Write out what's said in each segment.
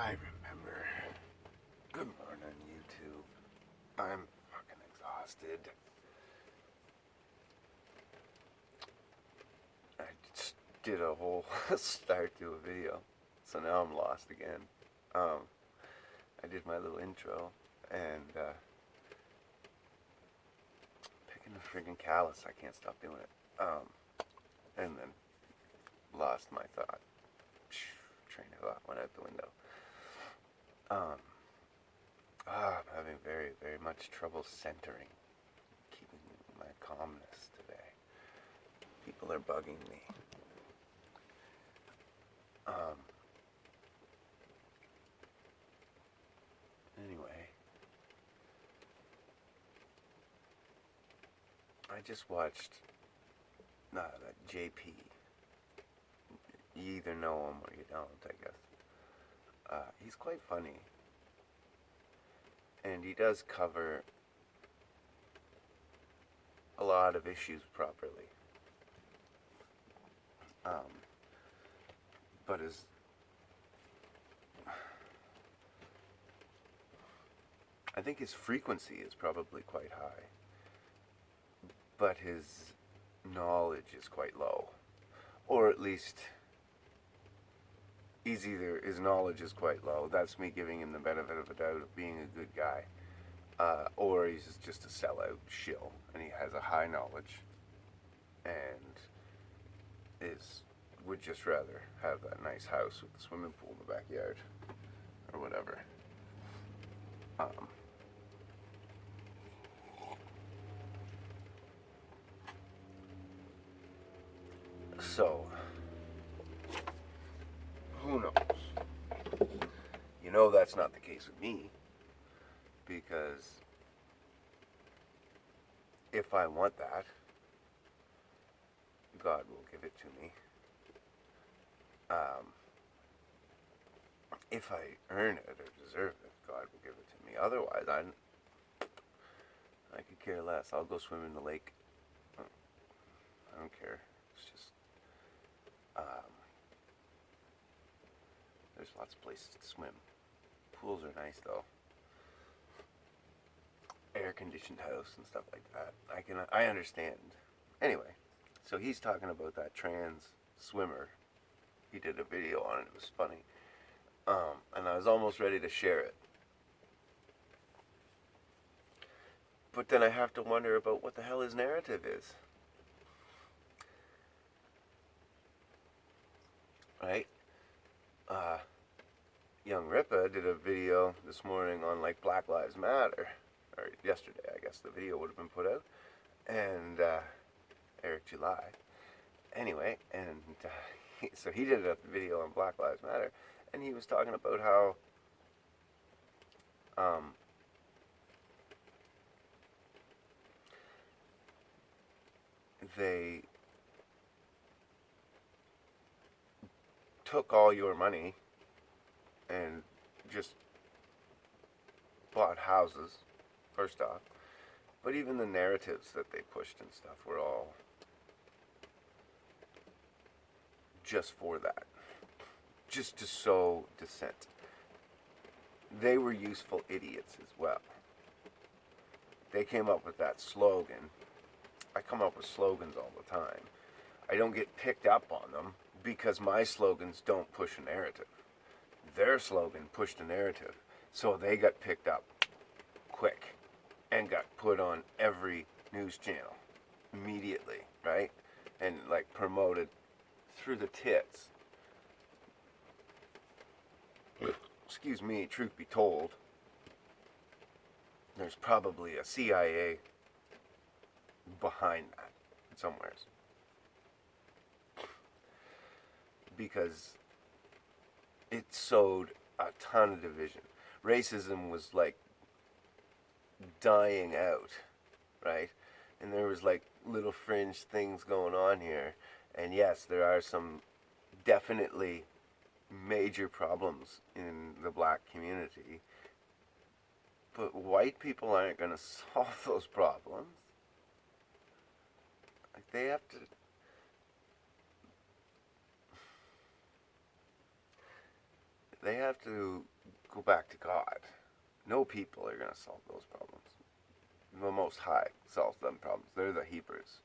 I remember. Good morning, YouTube. I'm fucking exhausted. I just did a whole start to a video, so now I'm lost again. I did my little intro, and picking a friggin' callus, I can't stop doing it. And then lost my thought. Train of thought went out the window. I'm having very, very much trouble centering, keeping my calmness today. People are bugging me. Anyway, I just watched that JP. You either know him or you don't, I guess. He's quite funny. And he does cover a lot of issues properly. But I think his frequency is probably quite high, but his knowledge is quite low. Or at least his knowledge is quite low. That's me giving him the benefit of a doubt of being a good guy. Or he's just a sellout shill, and he has a high knowledge, and would just rather have that nice house with the swimming pool in the backyard, or whatever. So, who knows? You know that's not the case with me, because if I want that, God will give it to me. If I earn it or deserve it, God will give it to me. Otherwise, I could care less. I'll go swim in the lake. I don't care. It's just there's lots of places to swim. Pools are nice though. Air-conditioned house and stuff like that. I understand. Anyway, so he's talking about that trans swimmer. He did a video on it. It was funny. And I was almost ready to share it. But then I have to wonder about what the hell his narrative is. Right? Young Ripa did a video this morning on like Black Lives Matter. Or yesterday, I guess the video would have been put out. And Eric July. Anyway, and so he did a video on Black Lives Matter. And he was talking about how they took all your money and just bought houses, first off. But even the narratives that they pushed and stuff were all just for that. Just to sow dissent. They were useful idiots as well. They came up with that slogan. I come up with slogans all the time. I don't get picked up on them because my slogans don't push a narrative. Their slogan pushed a narrative, so they got picked up quick and got put on every news channel immediately, right? And like promoted through the tits. Excuse me, truth be told, there's probably a CIA behind that somewheres. Because it sowed a ton of division. Racism was like dying out, right? And there was like little fringe things going on here. And yes, there are some definitely major problems in the black community. But white people aren't going to solve those problems. Like they have to They have to go back to God. No people are going to solve those problems. The Most High solves them problems. They're the Hebrews.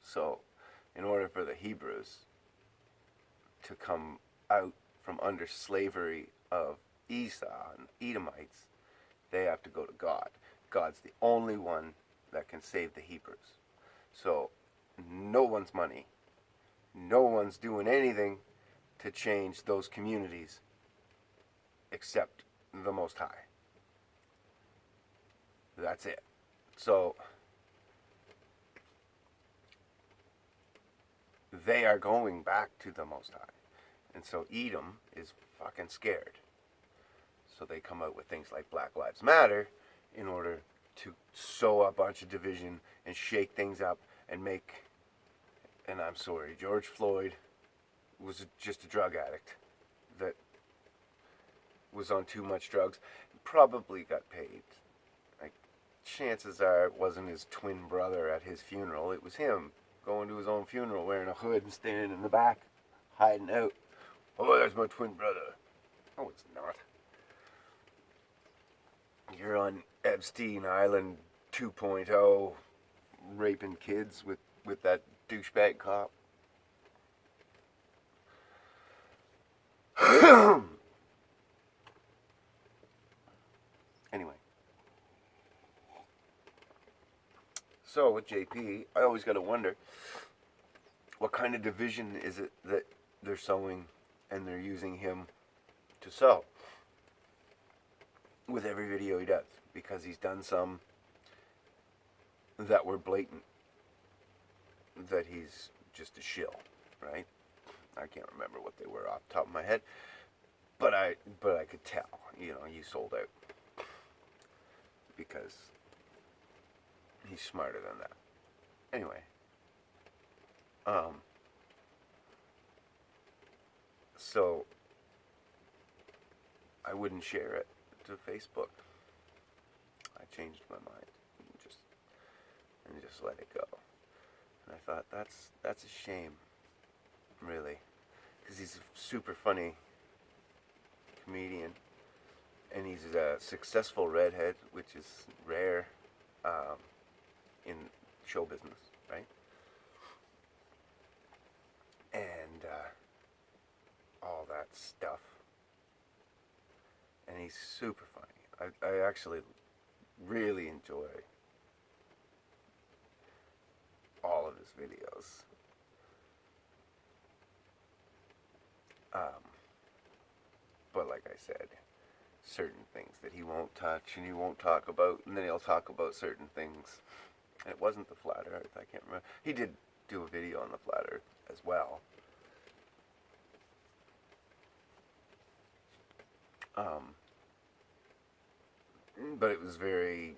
So, in order for the Hebrews to come out from under slavery of Esau and Edomites, they have to go to God. God's the only one that can save the Hebrews. So, no one's money, no one's doing anything to change those communities except the Most High. That's it. So, they are going back to the Most High. And so Edom is fucking scared. So they come out with things like Black Lives Matter in order to sow a bunch of division and shake things up and make, and I'm sorry, George Floyd was just a drug addict that was on too much drugs, probably got paid. Like, chances are it wasn't his twin brother at his funeral, it was him going to his own funeral wearing a hood and standing in the back, hiding out. Oh, there's my twin brother. No, it's not. You're on Epstein Island 2.0, raping kids with that douchebag cop. Anyway. So with JP, I always got to wonder, what kind of division is it that they're sowing and they're using him to sow with every video he does? Because he's done some that were blatant, that he's just a shill, right? I can't remember what they were off the top of my head, but I could tell, you sold out because he's smarter than that. Anyway, so I wouldn't share it to Facebook. I changed my mind and just let it go. And I thought that's a shame, really, because he's a super funny comedian, and he's a successful redhead, which is rare in show business, right? And all that stuff. And he's super funny. I actually really enjoy all of his videos. But like I said, certain things that he won't touch and he won't talk about, and then he'll talk about certain things. And it wasn't the flat earth, I can't remember. He did do a video on the flat earth as well. But it was very,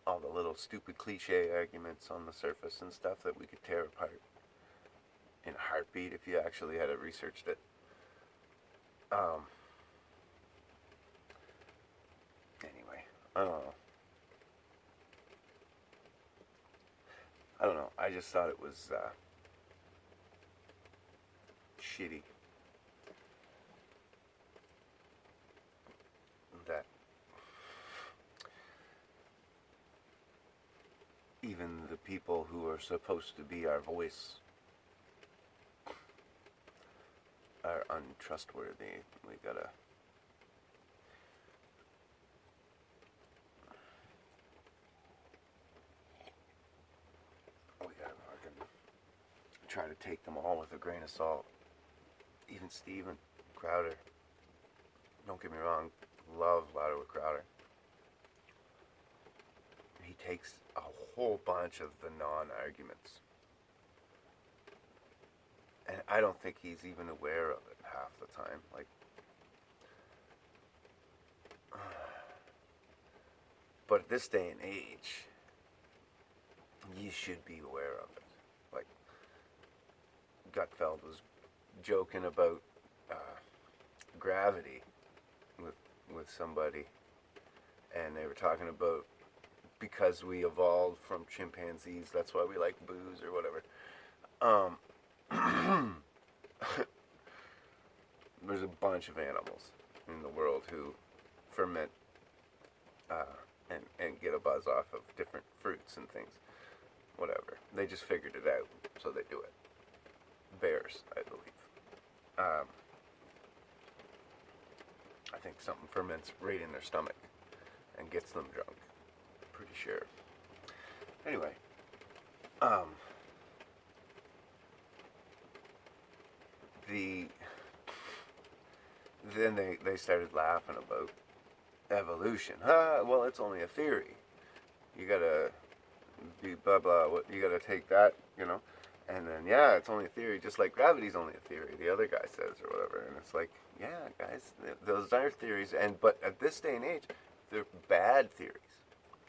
all the little stupid cliche arguments on the surface and stuff that we could tear apart in a heartbeat if you actually had researched it. Anyway, I don't know. I just thought it was shitty that even the people who are supposed to be our voice are untrustworthy. We gotta fucking try to take them all with a grain of salt. Even Steven Crowder. Don't get me wrong, love Louder with Crowder. He takes a whole bunch of the non-arguments, and I don't think he's even aware of it half the time. Like, but at this day and age, you should be aware of it. Like, Gutfeld was joking about gravity with somebody, and they were talking about, because we evolved from chimpanzees, that's why we like booze or whatever. there's a bunch of animals in the world who ferment and get a buzz off of different fruits and things. Whatever. They just figured it out, so they do it. Bears, I believe. I think something ferments right in their stomach and gets them drunk. Pretty sure. Anyway, then they started laughing about evolution. Well, it's only a theory. You gotta be blah blah. You gotta take that, and then yeah, it's only a theory. Just like gravity's only a theory. The other guy says or whatever, and it's like, yeah, guys, those are theories. But at this day and age, they're bad theories.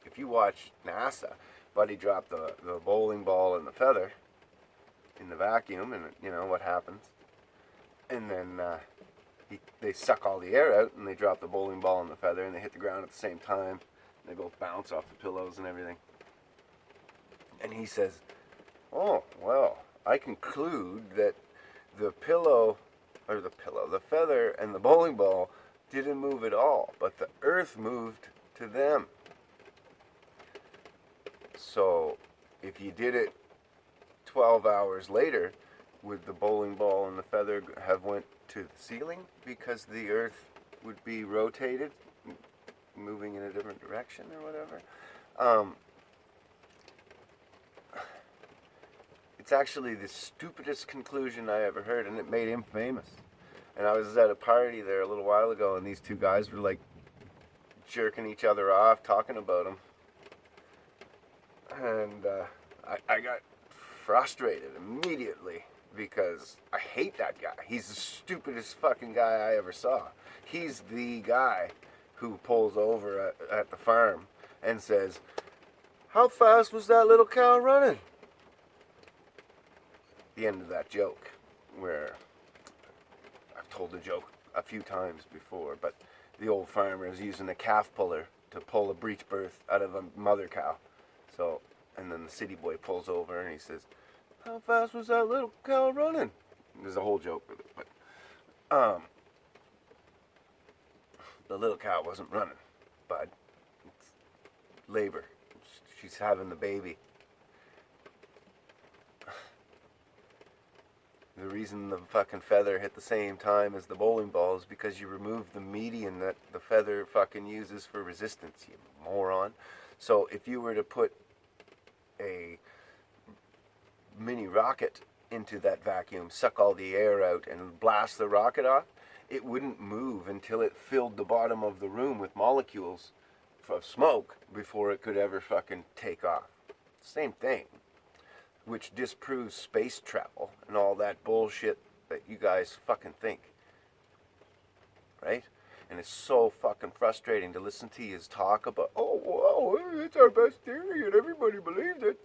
If you watch NASA, Buddy dropped the bowling ball and the feather in the vacuum, and what happens, and then they suck all the air out, and they drop the bowling ball and the feather, and they hit the ground at the same time. And they both bounce off the pillows and everything. And he says, "Oh well, I conclude that the feather and the bowling ball didn't move at all, but the Earth moved to them. So if you did it 12 hours later, would the bowling ball and the feather have went to the ceiling because the Earth would be rotated, moving in a different direction or whatever?" It's actually the stupidest conclusion I ever heard, and it made him famous. And I was at a party there a little while ago, and these two guys were like jerking each other off, talking about him. And I got frustrated immediately because I hate that guy. He's the stupidest fucking guy I ever saw. He's the guy who pulls over at the farm and says, "How fast was that little cow running?" The end of that joke, where I've told the joke a few times before, but the old farmer is using a calf puller to pull a breech birth out of a mother cow. So, and then the city boy pulls over and he says, "How fast was that little cow running?" There's a whole joke with it, but the little cow wasn't running, bud. It's labor. She's having the baby. The reason the fucking feather hit the same time as the bowling ball is because you remove the median that the feather fucking uses for resistance, you moron. So if you were to put a mini rocket into that vacuum, suck all the air out, and blast the rocket off, it wouldn't move until it filled the bottom of the room with molecules of smoke before it could ever fucking take off. Same thing. Which disproves space travel and all that bullshit that you guys fucking think. Right? And it's so fucking frustrating to listen to you talk about, "Oh, wow, it's our best theory and everybody believes it.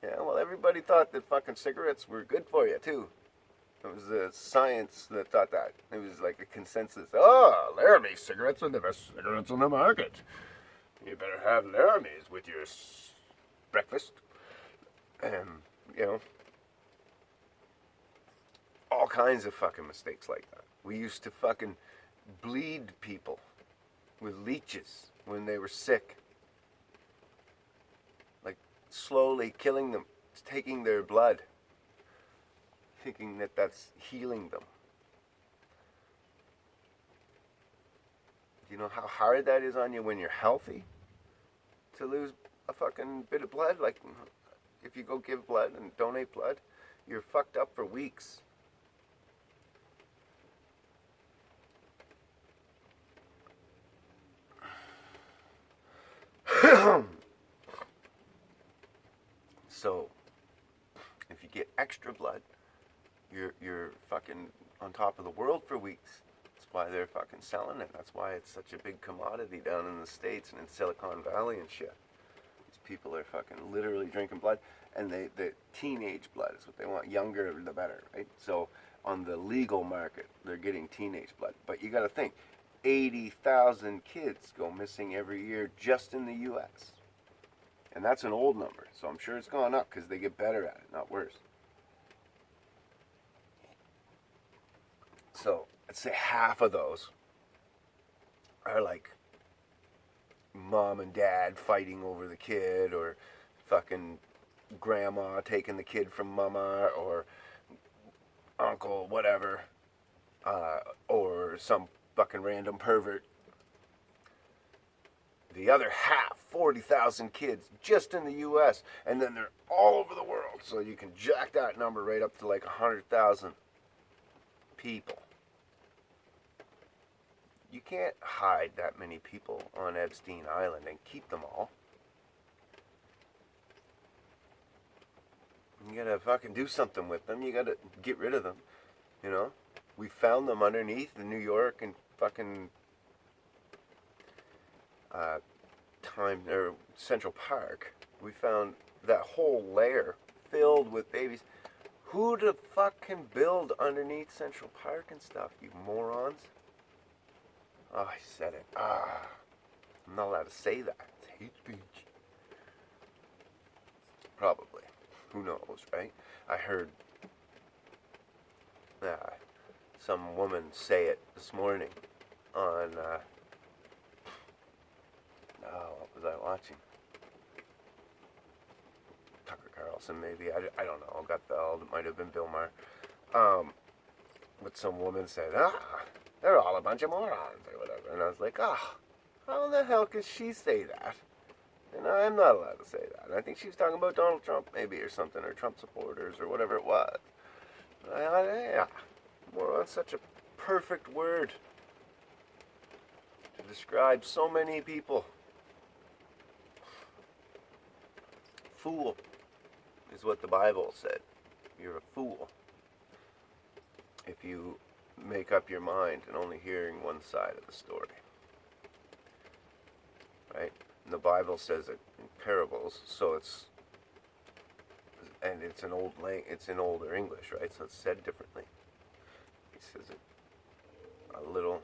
Yeah, well, everybody thought that fucking cigarettes were good for you, too. It was the science that thought that. It was like a consensus. "Oh, Laramie cigarettes are the best cigarettes on the market. You better have Laramies with your breakfast." And, all kinds of fucking mistakes like that. We used to fucking bleed people with leeches when they were sick. Like, slowly killing them, taking their blood, thinking that that's healing them. Do you know how hard that is on you when you're healthy? To lose a fucking bit of blood? Like, if you go give blood and donate blood, you're fucked up for weeks. So, if you get extra blood, you're fucking on top of the world for weeks. That's why they're fucking selling it. That's why it's such a big commodity down in the States and in Silicon Valley and shit. People are fucking literally drinking blood, and the teenage blood is what they want. Younger the better, right? So on the legal market, they're getting teenage blood. But you got to think, 80,000 kids go missing every year just in the U.S. And that's an old number, so I'm sure it's gone up because they get better at it, not worse. So let's say half of those are like mom and dad fighting over the kid, or fucking grandma taking the kid from mama, or uncle, whatever, or some fucking random pervert. The other half, 40,000 kids just in the U.S., and then they're all over the world. So you can jack that number right up to like 100,000 people. You can't hide that many people on Epstein Island and keep them all. You gotta fucking do something with them. You gotta get rid of them. You know? We found them underneath the New York and fucking Central Park. We found that whole layer filled with babies. Who the fuck can build underneath Central Park and stuff, you morons? Oh, I said it. I'm not allowed to say that. It's hate speech. Probably. Who knows, right? I heard some woman say it this morning on, what was I watching? Tucker Carlson, maybe. I don't know. Gutfeld. It might have been Bill Maher. But some woman said, they're all a bunch of morons, or whatever. And I was like, how the hell could she say that? And I'm not allowed to say that. And I think she was talking about Donald Trump, maybe, or something, or Trump supporters, or whatever it was. Yeah, moron's such a perfect word to describe so many people. Fool is what the Bible said. You're a fool if you make up your mind and only hearing one side of the story. Right? And the Bible says it in parables, so it's in older English, right? So it's said differently. He says it a little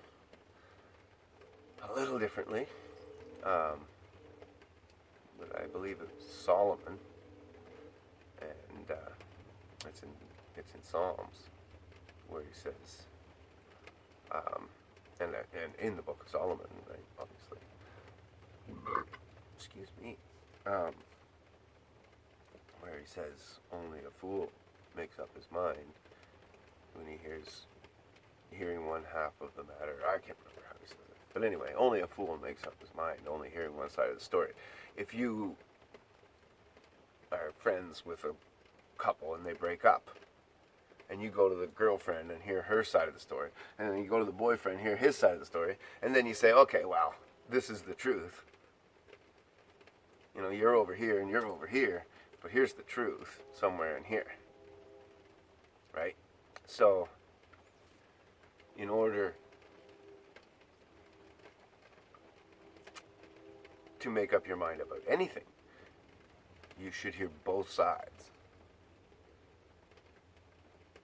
differently. But I believe it's Solomon, and it's in Psalms, where he says, and in the Book of Solomon, right? Obviously. Excuse me. Where he says only a fool makes up his mind when he hearing one half of the matter. I can't remember how he says it. But anyway, only a fool makes up his mind, only hearing one side of the story. If you are friends with a couple and they break up, and you go to the girlfriend and hear her side of the story, and then you go to the boyfriend and hear his side of the story, and then you say, okay, well, this is the truth. You know, you're over here and you're over here, but here's the truth somewhere in here. Right? So, in order to make up your mind about anything, you should hear both sides.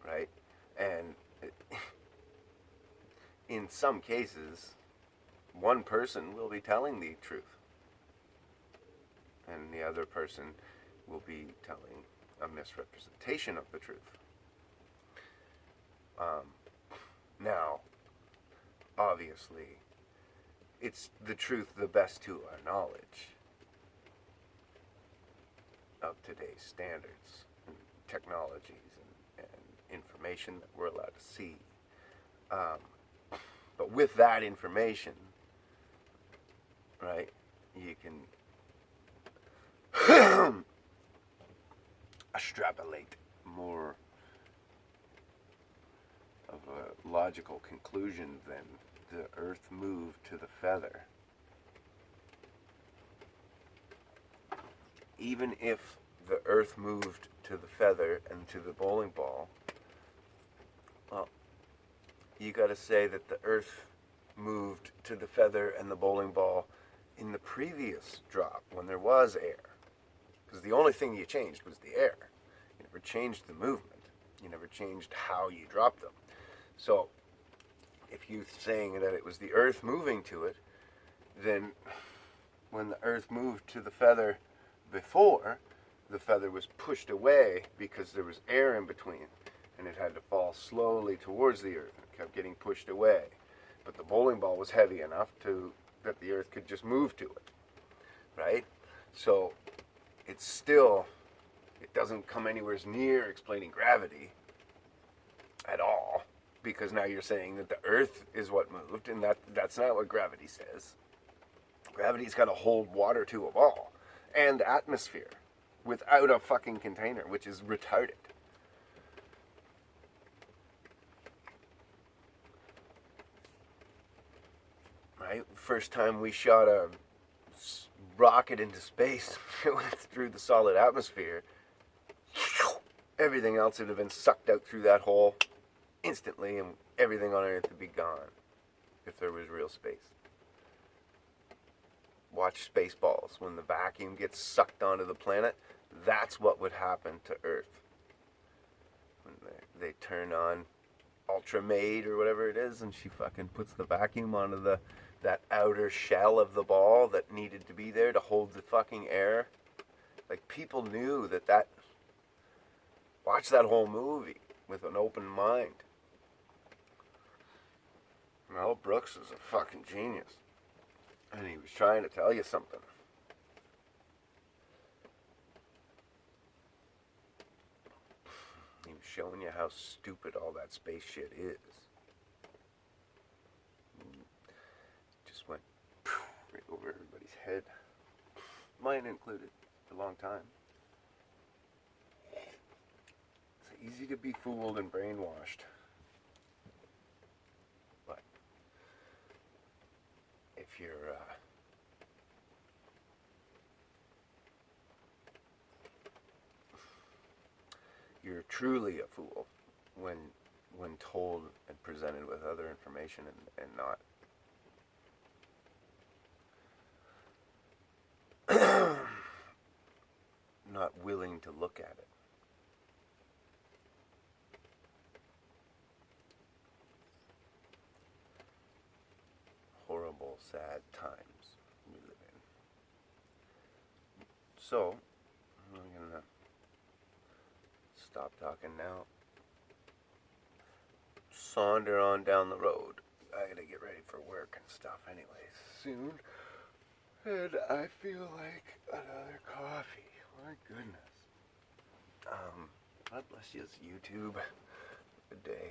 Right? And in some cases, one person will be telling the truth, and the other person will be telling a misrepresentation of the truth. Now, obviously, it's the truth the best to our knowledge of today's standards and technologies and information that we're allowed to see. But with that information, right, you can extrapolate more of a logical conclusion than the earth moved to the feather. Even if the earth moved to the feather and to the bowling ball, well, you got to say that the earth moved to the feather and the bowling ball in the previous drop when there was air. Because the only thing you changed was the air. You never changed the movement. You never changed how you dropped them. So, if you're saying that it was the earth moving to it, then when the earth moved to the feather before, the feather was pushed away because there was air in between. and it had to fall slowly towards the Earth, and it kept getting pushed away. But the bowling ball was heavy enough that the Earth could just move to it, right? So it doesn't come anywhere near explaining gravity at all, because now you're saying that the Earth is what moved, and that's not what gravity says. Gravity's got to hold water to a ball and atmosphere without a fucking container, which is retarded. Right? First time we shot a rocket into space, it went through the solid atmosphere. Everything else would have been sucked out through that hole instantly, and everything on Earth would be gone if there was real space. Watch Spaceballs. When the vacuum gets sucked onto the planet, that's what would happen to Earth. When they turn on Ultramaid or whatever it is, and she fucking puts the vacuum onto that outer shell of the ball that needed to be there to hold the fucking air. Like, people knew that. Watch that whole movie with an open mind. Mel Brooks is a fucking genius. And he was trying to tell you something. He was showing you how stupid all that space shit is. Just went right over everybody's head. Mine included, for a long time. It's easy to be fooled and brainwashed. But if you're truly a fool when told and presented with other information and not willing to look at it. Horrible, sad times we live in. So, I'm gonna stop talking now. Saunter on down the road. I gotta get ready for work and stuff anyways soon. And I feel like another coffee. My goodness. God bless you, YouTube. Good day.